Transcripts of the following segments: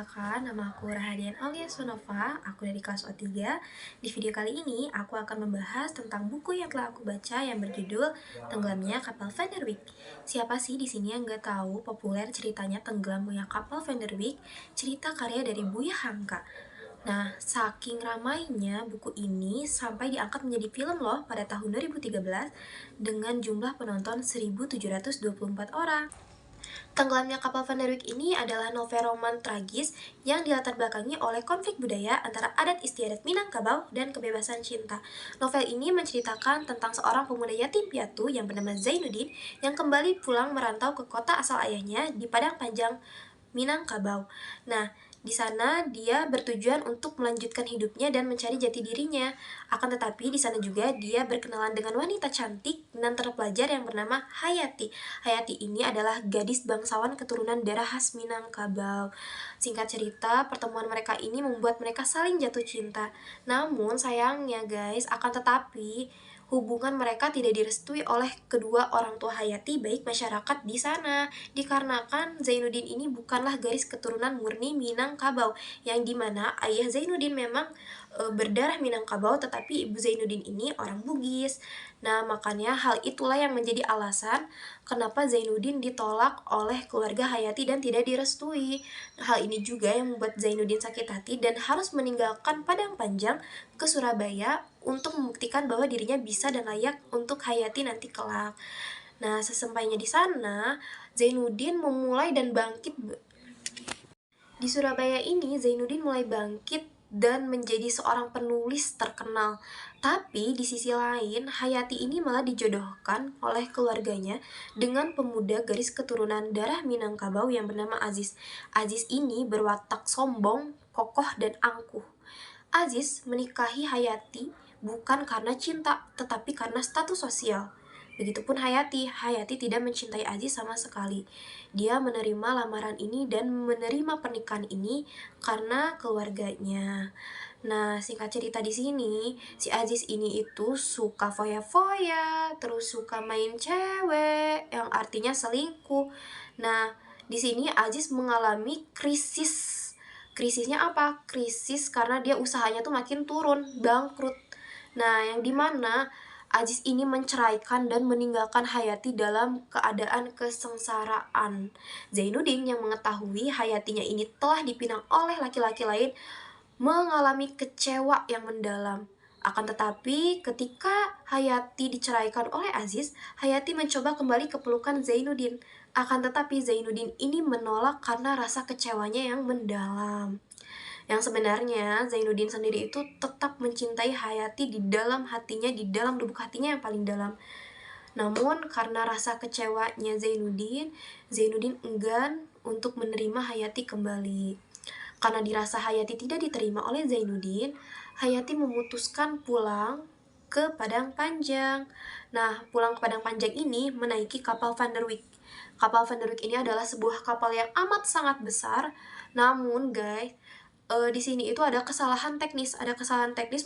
perkenalkan, nama aku Rahadian alias Sonova, aku dari kelas O3. Di video kali ini, aku akan membahas tentang buku yang telah aku baca yang berjudul Tenggelamnya Kapal Van der Wijk. Siapa sih di sini yang nggak tahu populer ceritanya Tenggelamnya Kapal Van der Wijk, cerita karya dari Buya Hamka. Nah, saking ramainya buku ini sampai diangkat menjadi film loh pada tahun 2013 dengan jumlah penonton 1.724 orang. Tenggelamnya Kapal Van der Wijk ini adalah novel roman tragis yang dilatar belakangi oleh konflik budaya antara adat istiadat Minangkabau dan kebebasan cinta. Novel ini menceritakan tentang seorang pemuda yatim piatu yang bernama Zainuddin yang kembali pulang merantau ke kota asal ayahnya di Padang Panjang, Minangkabau. Nah, di sana dia bertujuan untuk melanjutkan hidupnya dan mencari jati dirinya. Akan tetapi di sana juga dia berkenalan dengan wanita cantik dan terpelajar yang bernama Hayati. Hayati ini adalah gadis bangsawan keturunan darah khas Minangkabau. Singkat cerita, pertemuan mereka ini membuat mereka saling jatuh cinta. Namun sayangnya guys, akan tetapi hubungan mereka tidak direstui oleh kedua orang tua Hayati baik masyarakat di sana, dikarenakan Zainuddin ini bukanlah garis keturunan murni Minangkabau, yang dimana ayah Zainuddin memang berdarah Minangkabau tetapi ibu Zainuddin ini orang Bugis. Nah, makanya hal itulah yang menjadi alasan kenapa Zainuddin ditolak oleh keluarga Hayati dan tidak direstui. Hal ini juga yang membuat Zainuddin sakit hati dan harus meninggalkan Padang Panjang ke Surabaya untuk membuktikan bahwa dirinya bisa dan layak untuk Hayati nanti kelak. Nah, sesampainya di sana, Zainuddin memulai dan bangkit. Di Surabaya ini, Zainuddin mulai bangkit dan menjadi seorang penulis terkenal. Tapi di sisi lain, Hayati ini malah dijodohkan oleh keluarganya dengan pemuda garis keturunan darah Minangkabau yang bernama Aziz. Aziz ini berwatak sombong, kokoh, dan angkuh. Aziz menikahi Hayati bukan karena cinta, tetapi karena status sosial. Begitupun Hayati, Hayati tidak mencintai Aziz sama sekali. Dia menerima lamaran ini dan menerima pernikahan ini karena keluarganya. Nah, singkat cerita di sini, si Aziz ini itu suka foya-foya, terus suka main cewek, yang artinya selingkuh. Nah, di sini Aziz mengalami krisis. Krisisnya apa? Krisis karena dia usahanya tuh makin turun, bangkrut. Nah, yang dimana Aziz ini menceraikan dan meninggalkan Hayati dalam keadaan kesengsaraan. Zainuddin yang mengetahui Hayatinya ini telah dipinang oleh laki-laki lain mengalami kecewa yang mendalam. Akan tetapi, ketika Hayati diceraikan oleh Aziz, Hayati mencoba kembali ke pelukan Zainuddin. Akan tetapi, Zainuddin ini menolak karena rasa kecewanya yang mendalam. Yang sebenarnya Zainuddin sendiri itu tetap mencintai Hayati di dalam hatinya, di dalam lubuk hatinya yang paling dalam. Namun karena rasa kecewanya Zainuddin enggan untuk menerima Hayati kembali. Karena dirasa Hayati tidak diterima oleh Zainuddin, Hayati memutuskan pulang ke Padang Panjang. Nah, pulang ke Padang Panjang ini menaiki kapal Van der Wijk. Kapal Van der Wijk ini adalah sebuah kapal yang amat sangat besar. Namun guys, di sini itu ada kesalahan teknis,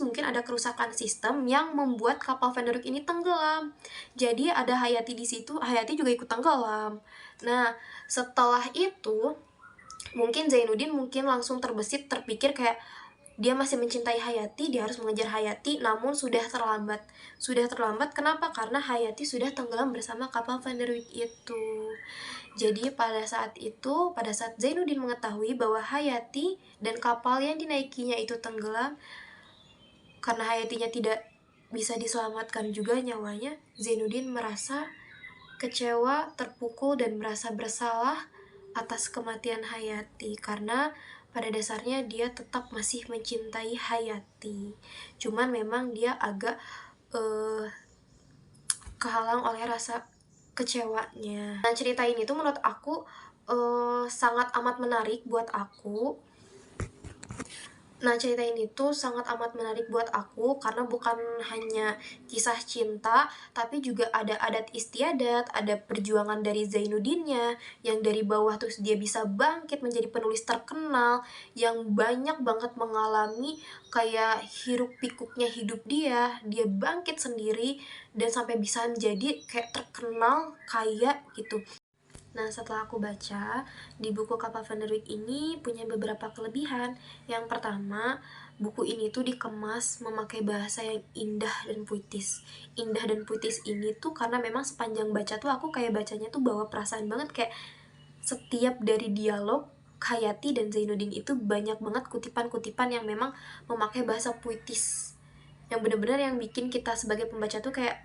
mungkin ada kerusakan sistem yang membuat kapal Van der Wijk ini tenggelam. Jadi ada Hayati di situ, Hayati juga ikut tenggelam. Nah, setelah itu mungkin Zainuddin langsung terbesit, terpikir kayak dia masih mencintai Hayati, dia harus mengejar Hayati, namun sudah terlambat. Sudah terlambat kenapa? Karena Hayati sudah tenggelam bersama kapal Van der Wijk itu. Jadi pada saat Zainuddin mengetahui bahwa Hayati dan kapal yang dinaikinya itu tenggelam, karena Hayatinya tidak bisa diselamatkan juga nyawanya, Zainuddin merasa kecewa, terpukul, dan merasa bersalah atas kematian Hayati, karena pada dasarnya dia tetap masih mencintai Hayati. Cuman memang dia agak kehalang oleh rasa kecewanya. Nah, cerita ini tuh menurut aku sangat amat menarik buat aku. Nah, cerita ini tuh sangat amat menarik buat aku karena bukan hanya kisah cinta, tapi juga ada adat istiadat, ada perjuangan dari Zainuddinnya, yang dari bawah terus dia bisa bangkit menjadi penulis terkenal, yang banyak banget mengalami kayak hiruk pikuknya hidup dia bangkit sendiri, dan sampai bisa menjadi kayak terkenal, kaya gitu. Nah, setelah aku baca, di buku Kapal Van der Wijk ini punya beberapa kelebihan. Yang pertama, buku ini tuh dikemas memakai bahasa yang indah dan puitis. Indah dan puitis ini tuh karena memang sepanjang baca tuh aku kayak bacanya tuh bawa perasaan banget, kayak setiap dari dialog Hayati dan Zainuddin itu banyak banget kutipan-kutipan yang memang memakai bahasa puitis. Yang bener-bener yang bikin kita sebagai pembaca tuh kayak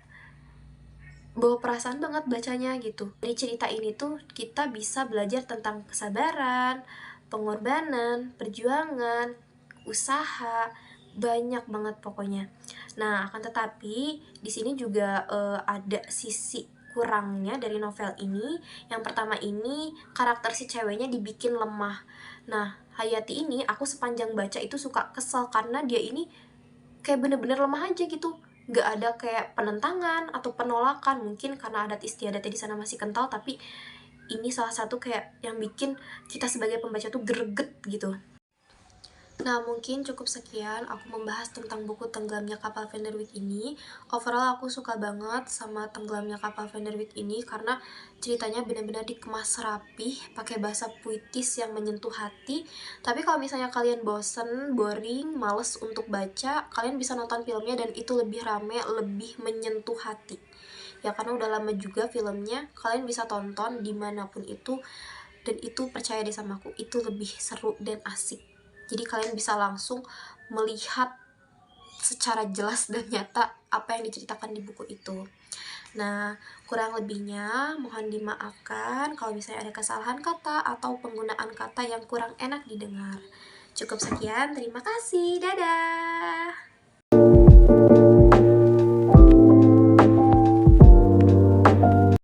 bawa perasaan banget bacanya gitu. Dari cerita ini tuh kita bisa belajar tentang kesabaran, pengorbanan, perjuangan, usaha, banyak banget pokoknya. Nah, akan tetapi di sini juga ada sisi kurangnya dari novel ini. Yang pertama ini karakter si ceweknya dibikin lemah. Nah, Hayati ini aku sepanjang baca itu suka kesel karena dia ini kayak bener-bener lemah aja gitu, nggak ada kayak penentangan atau penolakan. Mungkin karena adat istiadatnya di sana masih kental, tapi ini salah satu kayak yang bikin kita sebagai pembaca tuh greget gitu. Nah, mungkin cukup sekian aku membahas tentang buku Tenggelamnya Kapal Van der Wijk ini. Overall aku suka banget sama Tenggelamnya Kapal Van der Wijk ini karena ceritanya benar-benar dikemas rapih, pakai bahasa puitis yang menyentuh hati. Tapi kalau misalnya kalian bosen, boring, males untuk baca, kalian bisa nonton filmnya dan itu lebih rame, lebih menyentuh hati. Ya karena udah lama juga filmnya, kalian bisa tonton dimanapun itu, dan itu percaya deh sama aku, itu lebih seru dan asik. Jadi kalian bisa langsung melihat secara jelas dan nyata apa yang diceritakan di buku itu. Nah, kurang lebihnya mohon dimaafkan kalau misalnya ada kesalahan kata atau penggunaan kata yang kurang enak didengar. Cukup sekian, terima kasih, dadah!